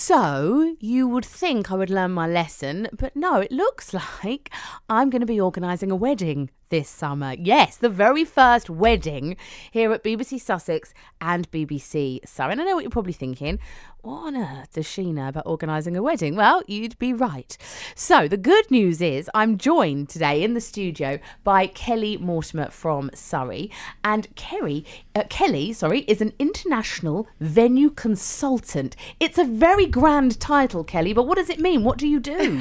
So you would think I would learn my lesson, but no, it looks like I'm going to be organising a wedding this summer. Yes, the very first wedding here at BBC Sussex and BBC Surrey. And I know what you're probably thinking. What on earth does she know about organising a wedding? Well, you'd be right. So the good news is I'm joined today in the studio by Kelly Mortimer from Surrey. And Kelly is an international venue consultant. It's a very grand title, Kelly, but what does it mean? What do you do?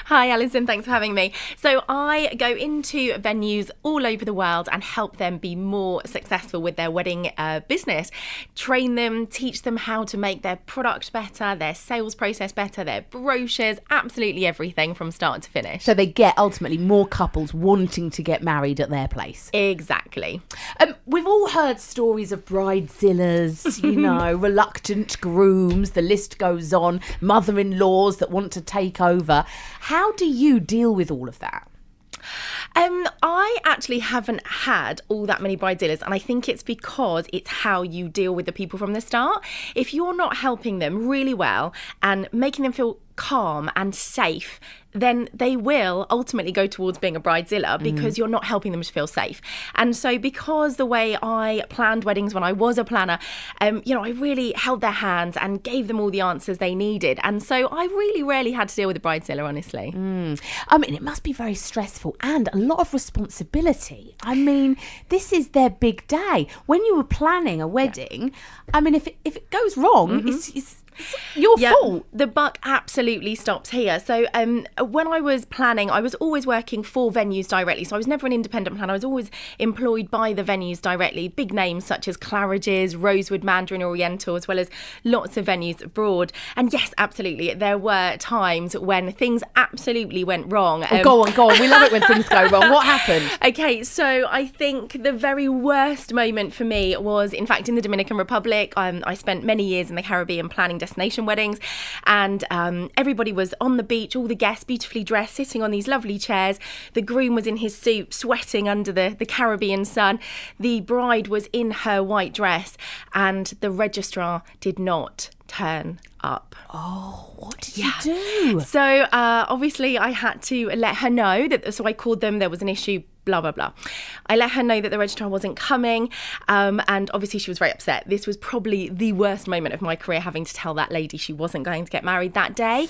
Hi, Alison. Thanks for having me. So I go into venues all over the world and help them be more successful with their wedding business. Train them, teach them how to make their product better, their sales process better, their brochures, absolutely everything from start to finish. So they get ultimately more couples wanting to get married at their place. Exactly. We've all heard stories of bridezillas, reluctant grooms, the list goes on, mother-in-laws that want to take over. How do you deal with all of that? I actually haven't had all that many bridezillas, and I think it's because it's how you deal with the people from the start. If you're not helping them really well and making them feel calm and safe, then they will ultimately go towards being a bridezilla because you're not helping them to feel safe. And so because the way I planned weddings when I was a planner, I really held their hands and gave them all the answers they needed. And so I really rarely had to deal with a bridezilla, honestly. I mean, it must be very stressful and a lot of responsibility. I mean, this is their big day. When you were planning a wedding, I mean, if it goes wrong, it's your fault. The buck absolutely stops here. So when I was planning, I was always working for venues directly. So I was never an independent planner. I was always employed by the venues directly. Big names such as Claridge's, Rosewood, Mandarin Oriental, as well as lots of venues abroad. And yes, absolutely, there were times when things absolutely went wrong. Go on. We love it when things go wrong. What happened? Okay, so I think the very worst moment for me was, in fact, in the Dominican Republic. I spent many years in the Caribbean planning destination weddings, and everybody was on the beach, all the guests beautifully dressed, sitting on these lovely chairs. The groom was in his suit, sweating under the Caribbean sun. The bride was in her white dress, and the registrar did not turn up. Oh, what did you do? So obviously I had to let her know that, so I called them, there was an issue, blah, blah, blah. I let her know that the registrar wasn't coming, and obviously she was very upset. This was probably the worst moment of my career, having to tell that lady she wasn't going to get married that day.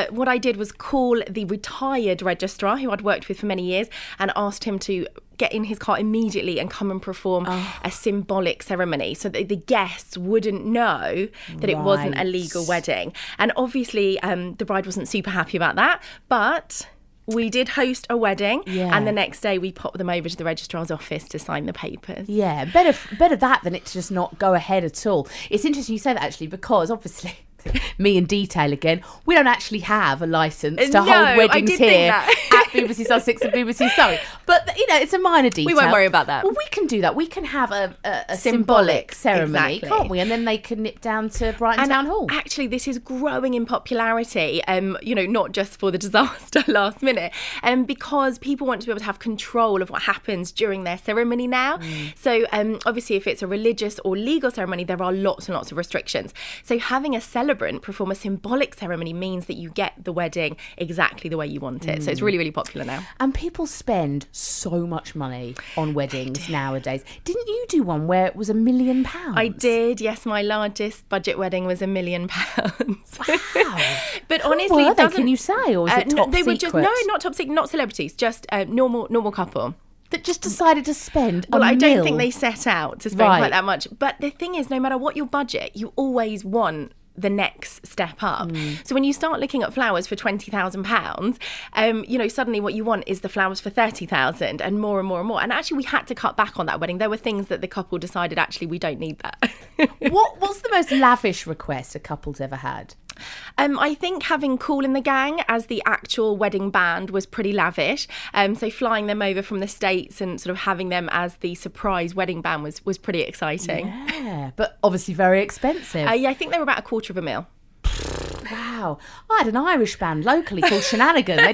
What I did was call the retired registrar, who I'd worked with for many years, and asked him to get in his car immediately and come and perform a symbolic ceremony so that the guests wouldn't know that it wasn't a legal wedding. And obviously the bride wasn't super happy about that, but we did host a wedding, and the next day we popped them over to the registrar's office to sign the papers. Yeah, better that than it to just not go ahead at all. It's interesting you say that, actually, because obviously me in detail again, we don't actually have a licence to hold weddings here at BBC Sussex and BBC Surrey. But, it's a minor detail. We won't worry about that. Well, we can do that. We can have a symbolic ceremony, can't we? And then they can nip down to Brighton Town Hall. Actually, this is growing in popularity, not just for the disaster last minute, because people want to be able to have control of what happens during their ceremony now. So, obviously, if it's a religious or legal ceremony, there are lots and lots of restrictions. So having a celebrant perform a symbolic ceremony means that you get the wedding exactly the way you want it. So it's really, really popular now. And people spend so much money on weddings nowadays. Didn't you do one where it was £1 million? I did, yes. My largest budget wedding was £1 million. Wow. But honestly, were they, can you say, or is it top they secret? Were just, no, not top secret, not celebrities, just normal couple. That just decided to spend Well, I don't mil. think they set out to spend quite that much. But the thing is, no matter what your budget, you always want the next step up. So when you start looking at flowers for £20,000, suddenly what you want is the flowers for 30,000 and more and more and more. And actually, we had to cut back on that wedding. There were things that the couple decided, actually, we don't need that. What's the most lavish request a couple's ever had? I think having Kool and the Gang as the actual wedding band was pretty lavish. So flying them over from the States and sort of having them as the surprise wedding band was pretty exciting. Yeah, but obviously very expensive. I think they were about $250,000. Wow. I had an Irish band locally called Shenanigan. They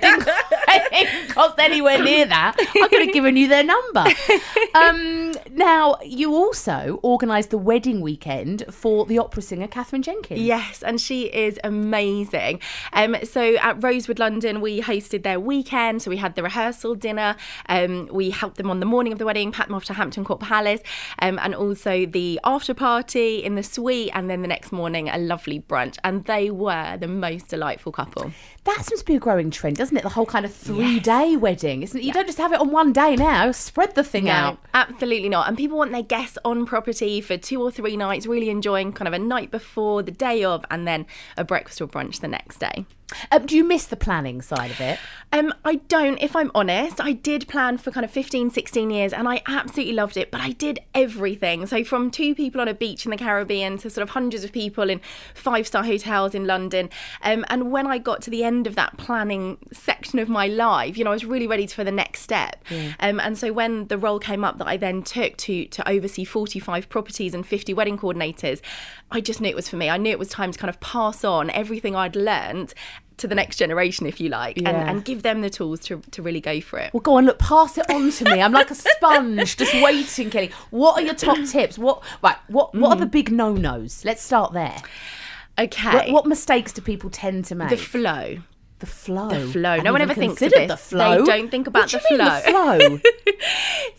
it didn't cost anywhere near that. I could have given you their number. Now, you also organised the wedding weekend for the opera singer Catherine Jenkins. Yes, and she is amazing. So at Rosewood London, we hosted their weekend. So we had the rehearsal dinner. We helped them on the morning of the wedding, packed them off to Hampton Court Palace, and also the after party in the suite, and then the next morning a lovely brunch. And they were the most delightful couple. That seems to be a growing trend, doesn't it? The whole kind of 3-day wedding, isn't it? You don't just have it on one day now. Spread the thing out. Absolutely not. And people want their guests on property for 2 or 3 nights, really enjoying kind of a night before, the day of, and then a breakfast or brunch the next day. Do you miss the planning side of it? I don't, if I'm honest. I did plan for kind of 15, 16 years and I absolutely loved it, but I did everything. So from 2 people on a beach in the Caribbean to sort of hundreds of people in 5-star hotels in London. And when I got to the end of that planning section of my life, I was really ready for the next step. And so when the role came up that I then took to oversee 45 properties and 50 wedding coordinators, I just knew it was for me. I knew it was time to kind of pass on everything I'd learned to the next generation, if you like, and give them the tools to really go for it. Well, go on, look, pass it on to me. I'm like a sponge, just waiting, Kelly. What are your top tips? What are the big no-nos? Let's start there. Okay. What mistakes do people tend to make? The flow. The flow. No one ever thinks of this. The flow. They don't think about what do you flow. Mean, the flow?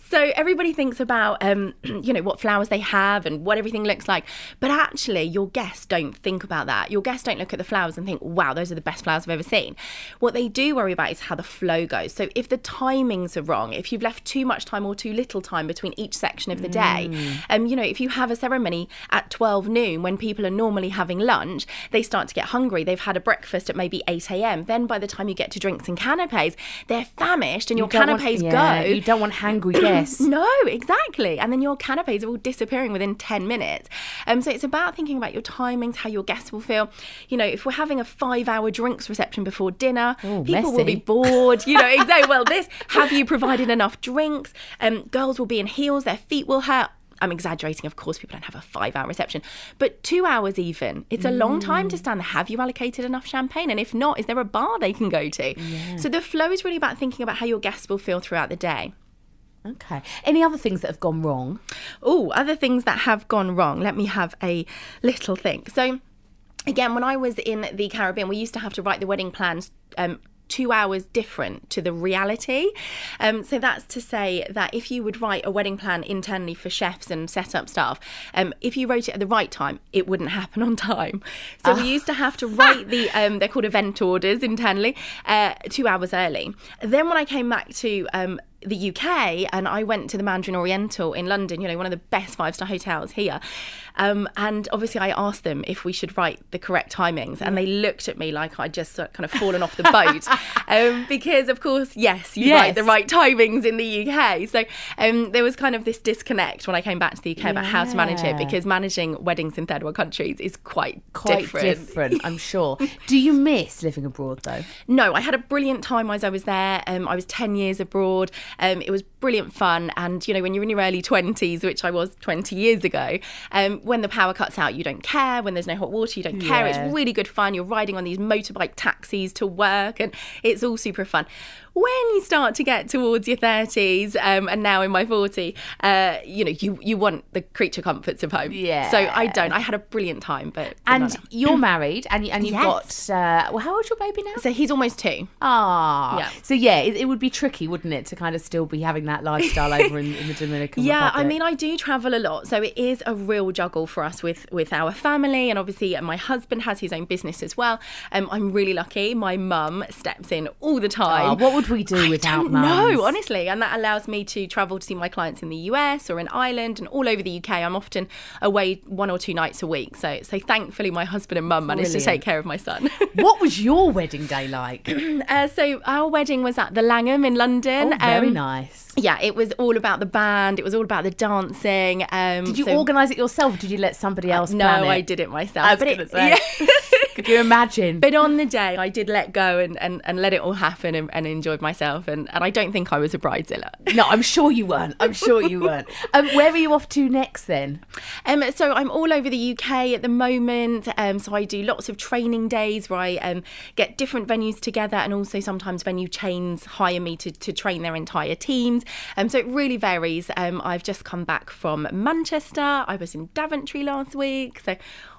So everybody thinks about, what flowers they have and what everything looks like. But actually, your guests don't think about that. Your guests don't look at the flowers and think, wow, those are the best flowers I've ever seen. What they do worry about is how the flow goes. So if the timings are wrong, if you've left too much time or too little time between each section of the day, if you have a ceremony at 12 noon when people are normally having lunch, they start to get hungry. They've had a breakfast at maybe 8 a.m. Then by the time you get to drinks and canapes, they're famished and your canapes go. You don't want hangry guests. No, exactly. And then your canapes are all disappearing within 10 minutes. So it's about thinking about your timings, how your guests will feel. If we're having a 5-hour drinks reception before dinner, people will be bored. Exactly. Well, have you provided enough drinks? Girls will be in heels, their feet will hurt. I'm exaggerating, of course, people don't have a 5-hour reception, but 2 hours even. It's a long time to stand there. Have you allocated enough champagne? And if not, is there a bar they can go to? Yeah. So the flow is really about thinking about how your guests will feel throughout the day. Okay. Any other things that have gone wrong? Oh, other things that have gone wrong. Let me have a little think. So again, when I was in the Caribbean, we used to have to write the wedding plans 2 hours different to the reality. So that's to say that if you would write a wedding plan internally for chefs and set up staff, if you wrote it at the right time, it wouldn't happen on time. So we used to have to write they're called event orders internally, 2 hours early. Then when I came back to the UK and I went to the Mandarin Oriental in London, one of the best 5-star hotels here. And obviously I asked them if we should write the correct timings and they looked at me like I'd just kind of fallen off the boat. Because of course, yes, you write the right timings in the UK. So there was kind of this disconnect when I came back to the UK about how to manage it, because managing weddings in third world countries is quite different, I'm sure. Do you miss living abroad though? No, I had a brilliant time as I was there. I was 10 years abroad. It was brilliant fun. And, when you're in your early 20s, which I was 20 years ago, when the power cuts out, you don't care. When there's no hot water, you don't care. It's really good fun. You're riding on these motorbike taxis to work and it's all super fun. When you start to get towards your 30s, and now in my 40, you want the creature comforts of home. Yeah. So I don't. I had a brilliant time, but and you're married, and you've got. How old's your baby now? So he's almost 2. Ah. Yeah. So it would be tricky, wouldn't it, to kind of still be having that lifestyle over in the Dominican Republic? I mean, I do travel a lot, so it is a real juggle for us with our family, and obviously my husband has his own business as well. I'm really lucky. My mum steps in all the time. What would we do without mums? No, honestly, and that allows me to travel to see my clients in the US or in Ireland and all over the UK. I'm often away 1 or 2 nights a week, so thankfully my husband and mum managed to take care of my son. What was your wedding day like? So our wedding was at the Langham in London. Oh, very nice. Yeah, it was all about the band. It was all about the dancing. Did you organise it yourself? Or did you let somebody else plan it? No, I did it myself. I was going to say. Could you imagine? But on the day, I did let go and let it all happen and enjoyed myself. And I don't think I was a bridezilla. No, I'm sure you weren't. Where are you off to next then? So I'm all over the UK at the moment. So I do lots of training days where I get different venues together, and also sometimes venue chains hire me to train their entire teams. So it really varies. I've just come back from Manchester. I was in Daventry last week. So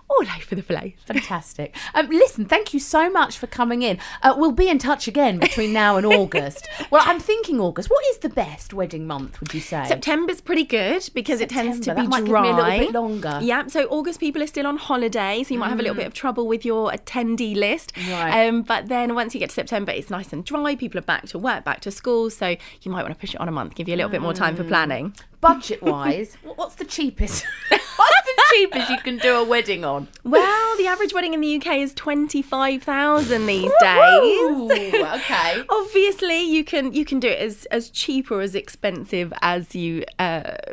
all over the place. Fantastic. Listen, thank you so much for coming in. We'll be in touch again between now and August. Well, I'm thinking August. What is the best wedding month, would you say? September's pretty good because it tends to be that might dry. Give me a little bit longer. Yeah, so August people are still on holiday, so you might have a little bit of trouble with your attendee list. Right. But then once you get to September, it's nice and dry. People are back to work, back to school, so you might want to push it on a month, give you a little bit more time for planning. Budget-wise, what's the cheapest? What's the cheapest you can do a wedding on? Well, the average wedding in the UK is 25,000 these Ooh, days. okay. Obviously, you can do it as cheap or as expensive as you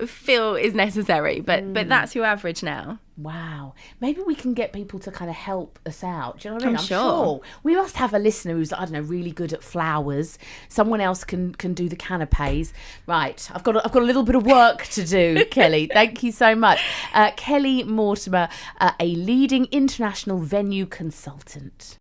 feel is necessary, but that's your average now. Wow. Maybe we can get people to kind of help us out. Do you know what I mean? I'm sure. We must have a listener who's, I don't know, really good at flowers. Someone else can do the canapes. Right. I've got a little bit of work to do, Kelly. Thank you so much. Kelly Mortimer, a leading international venue consultant.